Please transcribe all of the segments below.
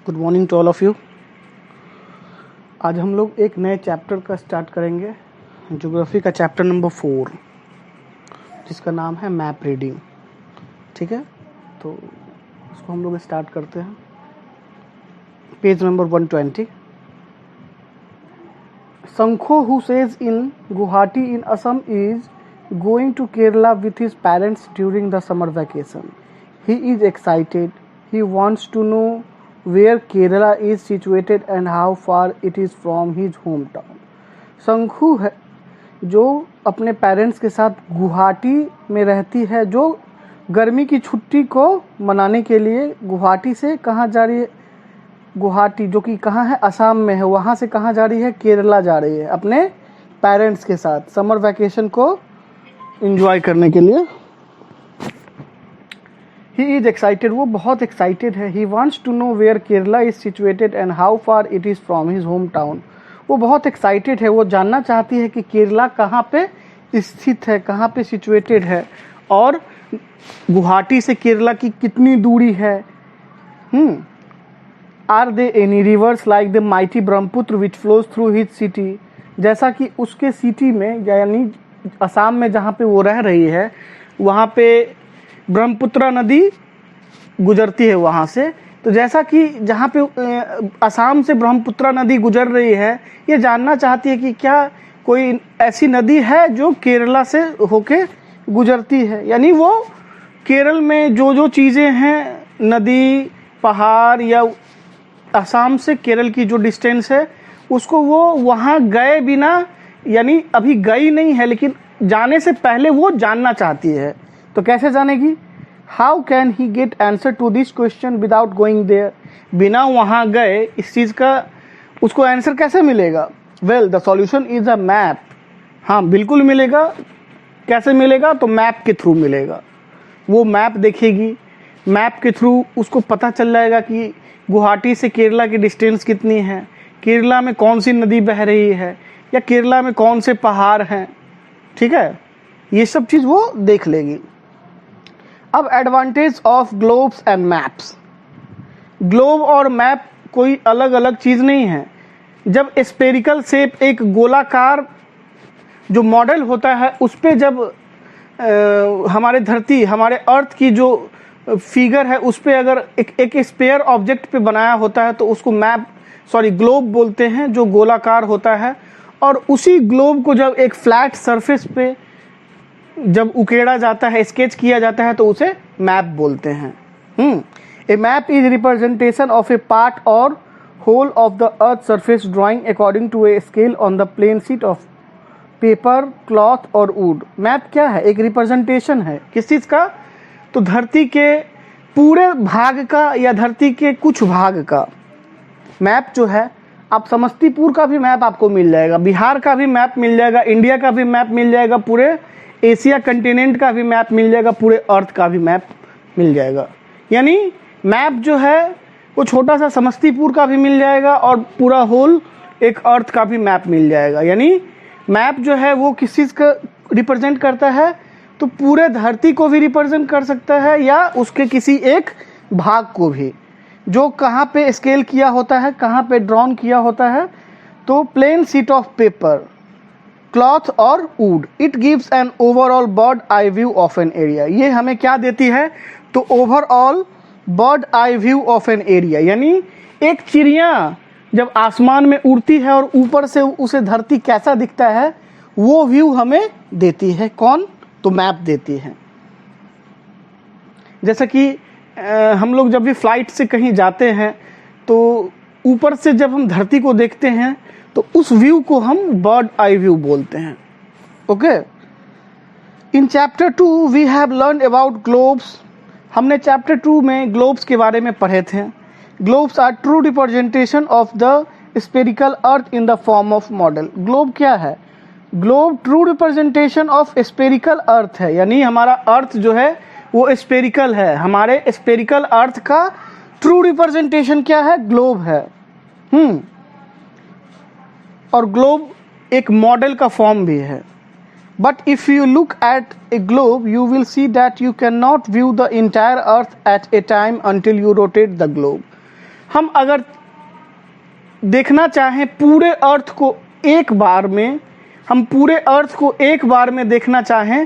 Good morning to all of you. आज हम लोग एक नए चैप्टर का स्टार्ट करेंगे, ज्योग्राफी का चैप्टर नंबर 4, जिसका नाम है मैप रीडिंग। ठीक है, तो उसको हम लोग स्टार्ट करते हैं। Page number 120। Sankho, who says in Guwahati in Assam, is going to Kerala with his parents during the summer vacation. He is excited. He wants to know where Kerala is situated and how far it is from his hometown. शंखु है जो अपने parents के साथ गुवाहाटी में रहती है, जो गर्मी की छुट्टी को मनाने के लिए गुवाहाटी से कहाँ जा रही है? गुवाहाटी, जो कि कहाँ है? असम में है। वहाँ से कहाँ जा रही है? केरला जा रही है अपने पेरेंट्स के साथ समर वैकेशन को एंजॉय करने के लिए। ही इज़ एक्साइटेड, वो बहुत एक्साइटेड है। He wants to know where Kerala is situated and how far it is from his home town. वो बहुत एक्साइटेड है, वो जानना चाहती है कि केरला कहाँ पे स्थित है, कहाँ पे सिचुएटेड है, और गुवाहाटी से केरला की कितनी दूरी है। Are there any rivers like the mighty Brahmaputra which flows through his city. जैसा कि उसके सिटी में, यानी असम में जहाँ पे वो रह रही है, वहाँ पे ब्रह्मपुत्र नदी गुजरती है वहाँ से। तो जैसा कि जहाँ पे असम से ब्रह्मपुत्र नदी गुजर रही है, ये जानना चाहती है कि क्या कोई ऐसी नदी है जो केरला से होके गुजरती है। यानी वो केरल में जो जो चीज़ें हैं, नदी, पहाड़, या असम से केरल की जो डिस्टेंस है, उसको वो वहाँ गए बिना, यानी अभी गई नहीं है, लेकिन जाने से पहले वो जानना चाहती है। तो कैसे जानेगी? How can he get answer to this question without going there? बिना वहाँ गए इस चीज़ का उसको आंसर कैसे मिलेगा? Well, the solution is a map. हाँ, बिल्कुल मिलेगा। कैसे मिलेगा? तो मैप के थ्रू मिलेगा। वो मैप देखेगी, मैप के थ्रू उसको पता चल जाएगा कि गुवाहाटी से केरला की डिस्टेंस कितनी है, केरला में कौन सी नदी बह रही है, या केरला में कौन से पहाड़ हैं। ठीक है, ये सब चीज़ वो देख लेगी। अब advantage of globes and maps. Globe और मैप कोई अलग अलग चीज़ नहीं है। जब स्पेरिकल शेप, एक गोलाकार जो मॉडल होता है, उस पर जब हमारे धरती, हमारे अर्थ की जो फिगर है, उस पे अगर एक स्पेयर ऑब्जेक्ट पे बनाया होता है, तो उसको ग्लोब बोलते हैं, जो गोलाकार होता है। और उसी ग्लोब को जब एक फ्लैट सरफेस पे जब उकेड़ा जाता है, स्केच किया जाता है, तो उसे मैप बोलते हैं। A map is representation of a part or whole of the earth surface drawing according to a scale on the plane sheet of paper, cloth or wood. Map क्या है? एक रिप्रेजेंटेशन है। किस चीज़ का? तो धरती के पूरे भाग का या धरती के कुछ भाग का मैप जो है। आप समस्तीपुर का भी मैप आपको मिल जाएगा, बिहार का भी मैप मिल जाएगा, इंडिया का भी मैप मिल जाएगा, पूरे एशिया कंटिनेंट का भी मैप मिल जाएगा, पूरे अर्थ का भी मैप मिल जाएगा। यानी मैप जो है वो छोटा सा समस्तीपुर का भी मिल जाएगा, और पूरा होल एक अर्थ का भी मैप मिल जाएगा। यानी मैप जो है वो किस चीज़ का रिप्रेजेंट करता है? तो पूरे धरती को भी रिप्रेजेंट कर सकता है, या उसके किसी एक भाग को भी, जो कहाँ पे स्केल किया होता है, कहाँ पे ड्रॉन किया होता है। तो plane sheet of paper, cloth or wood. It gives an overall bird eye view of an area. ये हमें क्या देती है? तो overall bird eye view of an area. यानी एक चिड़िया जब आसमान में उड़ती है और ऊपर से उसे धरती कैसा दिखता है, वो व्यू हमें देती है। कौन? तो मैप देती है। जैसा कि हम लोग जब भी फ्लाइट से कहीं जाते हैं, तो ऊपर से जब हम धरती को देखते हैं, तो उस व्यू को हम बर्ड आई व्यू बोलते हैं। Okay, in chapter 2 we have learn about globes. हमने चैप्टर 2 में ग्लोब्स के बारे में पढ़े थे। Globes are true representation of the spherical earth in the form of model. Globe क्या है? Globe true representation of spherical earth है। यानी हमारा अर्थ जो है वो स्पेरिकल है। हमारे स्पेरिकल अर्थ का ट्रू रिप्रेजेंटेशन क्या है? ग्लोब है। और ग्लोब एक मॉडल का फॉर्म भी है। But if you look at A globe you will see that you can not view the entire earth at A time until you rotate the globe। हम अगर देखना चाहें पूरे अर्थ को एक बार में, हम पूरे अर्थ को एक बार में देखना चाहें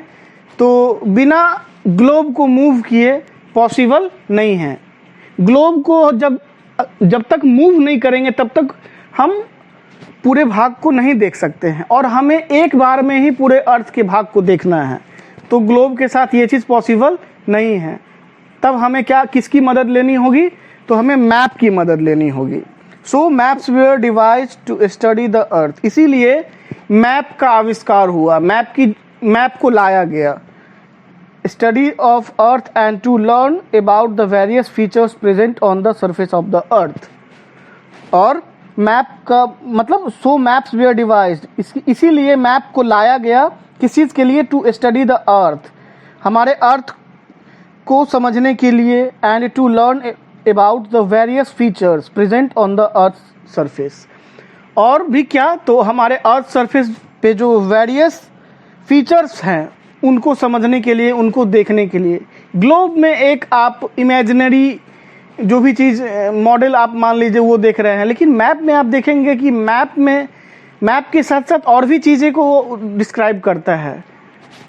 तो बिना ग्लोब को मूव किए पॉसिबल नहीं है। ग्लोब को जब तक मूव नहीं करेंगे तब तक हम पूरे भाग को नहीं देख सकते हैं, और हमें एक बार में ही पूरे अर्थ के भाग को देखना है, तो ग्लोब के साथ ये चीज़ पॉसिबल नहीं है। तब हमें किसकी मदद लेनी होगी? तो हमें मैप की मदद लेनी होगी। So maps were devised to study the earth, इसीलिए मैप का आविष्कार हुआ, मैप को लाया गया। Study of earth and to learn about the various features present on the surface of the earth. और मैप का मतलब सो मैप्स वेयर डिवाइस्ड, इसीलिए मैप को लाया गया किस चीज़ के लिए? टू स्टडी द अर्थ, हमारे अर्थ को समझने के लिए, and to learn about the various features present on the earth surface. और भी क्या? तो हमारे अर्थ सरफेस पे जो वेरियस फीचर्स हैं उनको समझने के लिए, उनको देखने के लिए। ग्लोब में एक आप इमेजिनरी जो भी चीज़ मॉडल आप मान लीजिए वो देख रहे हैं, लेकिन मैप में आप देखेंगे कि मैप के साथ साथ और भी चीज़ें को डिस्क्राइब करता है।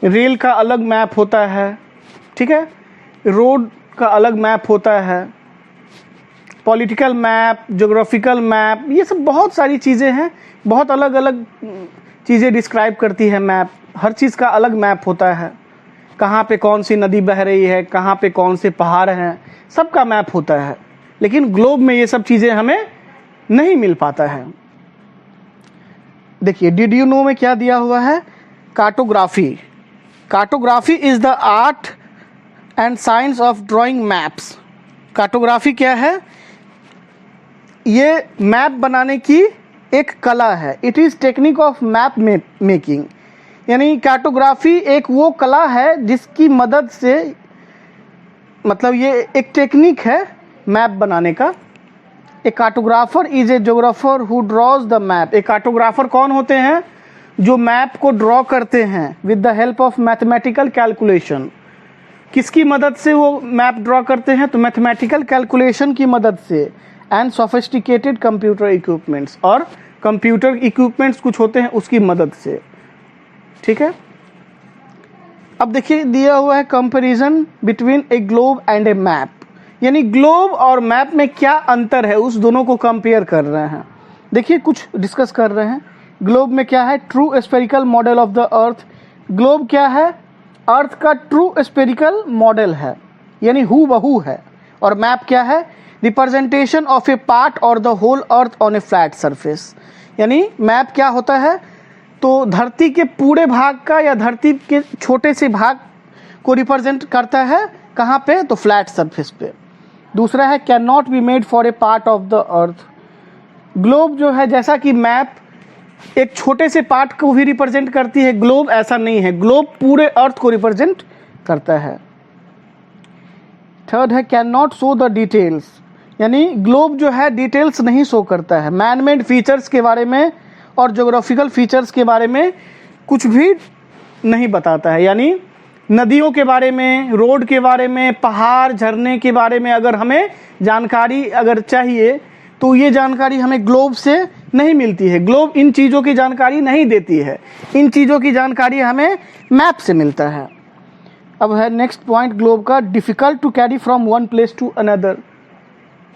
रेल का अलग मैप होता है, ठीक है, रोड का अलग मैप होता है, पॉलिटिकल मैप, ज्योग्राफिकल मैप, ये सब बहुत सारी चीज़ें हैं, बहुत अलग अलग चीज़ें डिस्क्राइब करती है मैप। हर चीज़ का अलग मैप होता है, कहाँ पे कौन सी नदी बह रही है, कहाँ पे कौन से पहाड़ हैं, सबका मैप होता है। लेकिन ग्लोब में ये सब चीज़ें हमें नहीं मिल पाता है। देखिए डिड यू नो में क्या दिया हुआ है? Cartography. Cartography is the art and science of drawing maps. Cartography क्या है? ये मैप बनाने की एक कला है। It is technique of map making, यानी कार्टोग्राफी एक वो कला है जिसकी मदद से, मतलब ये एक टेक्निक है मैप बनाने का। A cartographer is a geographer who draws the map. A cartographer कौन होते हैं? जो मैप को ड्रॉ करते हैं with the help of mathematical calculation. किसकी मदद से वो मैप ड्रॉ करते हैं? तो मैथमेटिकल कैलकुलेशन की मदद से, एंड सोफिस्टिकेटेड कंप्यूटर इक्विपमेंट्स, और कंप्यूटर इक्विपमेंट्स कुछ होते हैं उसकी मदद से, ठीक है। अब देखिए दिया हुआ है comparison between A globe and A map, यानी ग्लोब और मैप में क्या अंतर है, उस दोनों को कंपेयर कर रहे हैं। देखिए कुछ डिस्कस कर रहे हैं। ग्लोब में क्या है? True spherical model of the earth. Globe क्या है? अर्थ का ट्रू स्फेरिकल मॉडल है, यानी हूबहू है। और मैप क्या है? Representation of a part or the whole earth on a flat surface. यानी मैप क्या होता है? तो धरती के पूरे भाग का या धरती के छोटे से भाग को रिप्रेजेंट करता है। कहाँ पे? तो फ्लैट सरफेस पे। दूसरा है can not be made for a part of the earth. Globe जो है, जैसा कि मैप एक छोटे से पार्ट को भी रिप्रेजेंट करती है, ग्लोब ऐसा नहीं है, ग्लोब पूरे अर्थ को रिप्रेजेंट करता है। थर्ड है can not show the details, यानी ग्लोब जो है डिटेल्स नहीं शो करता है। मैन मेड फीचर्स के बारे में और ज्योग्राफिकल फीचर्स के बारे में कुछ भी नहीं बताता है, यानी नदियों के बारे में, रोड के बारे में, पहाड़ झरने के बारे में अगर हमें जानकारी अगर चाहिए तो ये जानकारी हमें ग्लोब से नहीं मिलती है। ग्लोब इन चीज़ों की जानकारी नहीं देती है, इन चीज़ों की जानकारी हमें मैप से मिलता है। अब है नेक्स्ट पॉइंट ग्लोब का, difficult to carry from one place to another.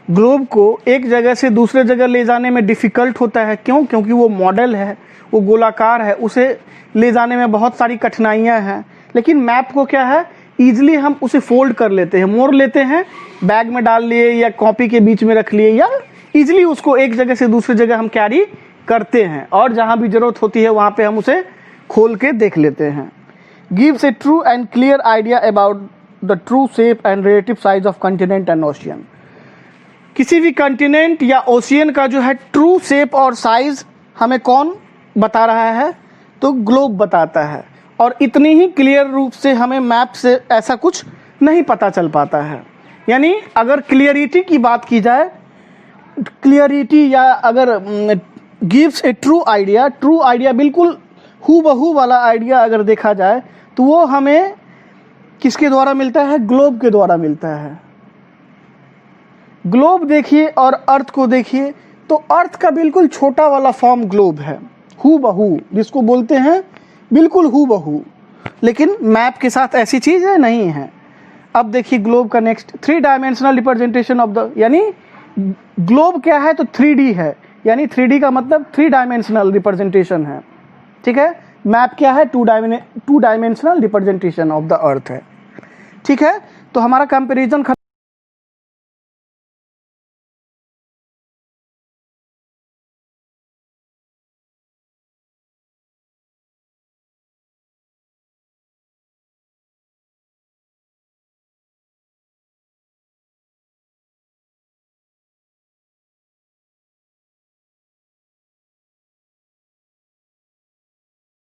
Globe को एक जगह से दूसरे जगह ले जाने में डिफ़िकल्ट होता है। क्यों? क्योंकि वो मॉडल है, वो गोलाकार है, उसे ले जाने में बहुत सारी कठिनाइयाँ हैं। लेकिन मैप को क्या है, ईजिली हम उसे फोल्ड कर लेते हैं, मोड़ लेते हैं, बैग में डाल लिए या कॉपी के बीच में रख लिए, या ईजिली उसको एक जगह से दूसरी जगह हम कैरी करते हैं, और जहाँ भी ज़रूरत होती है वहाँ पे हम उसे खोल के देख लेते हैं। Gives A true and clear idea about the true shape and relative size of continent and ocean. किसी भी कंटिनेंट या ओशियन का जो है ट्रू शेप और साइज हमें कौन बता रहा है? तो ग्लोब बताता है। और इतनी ही क्लियर रूप से हमें मैप से ऐसा कुछ नहीं पता चल पाता है। यानी अगर क्लियरिटी की बात की जाए, क्लियरिटी या अगर गिव्स ए ट्रू आइडिया बिल्कुल हूबहू वाला आइडिया अगर देखा जाए तो वो हमें किसके द्वारा मिलता है? ग्लोब के द्वारा मिलता है। ग्लोब देखिए और अर्थ को देखिए, तो अर्थ का बिल्कुल छोटा वाला फॉर्म ग्लोब है, हू बहू, जिसको बोलते हैं बिल्कुल हू बहू, लेकिन मैप के साथ ऐसी चीज़ें नहीं है। अब देखिए ग्लोब का next, 3 dimensional representation of the, यानी ग्लोब क्या है तो 3D है, यानी 3D का मतलब 3 डायमेंशनल रिप्रेजेंटेशन है, ठीक है। मैप क्या है, 2 डायमेंशनल रिप्रेजेंटेशन ऑफ द अर्थ है, ठीक है। तो हमारा कंपैरिजन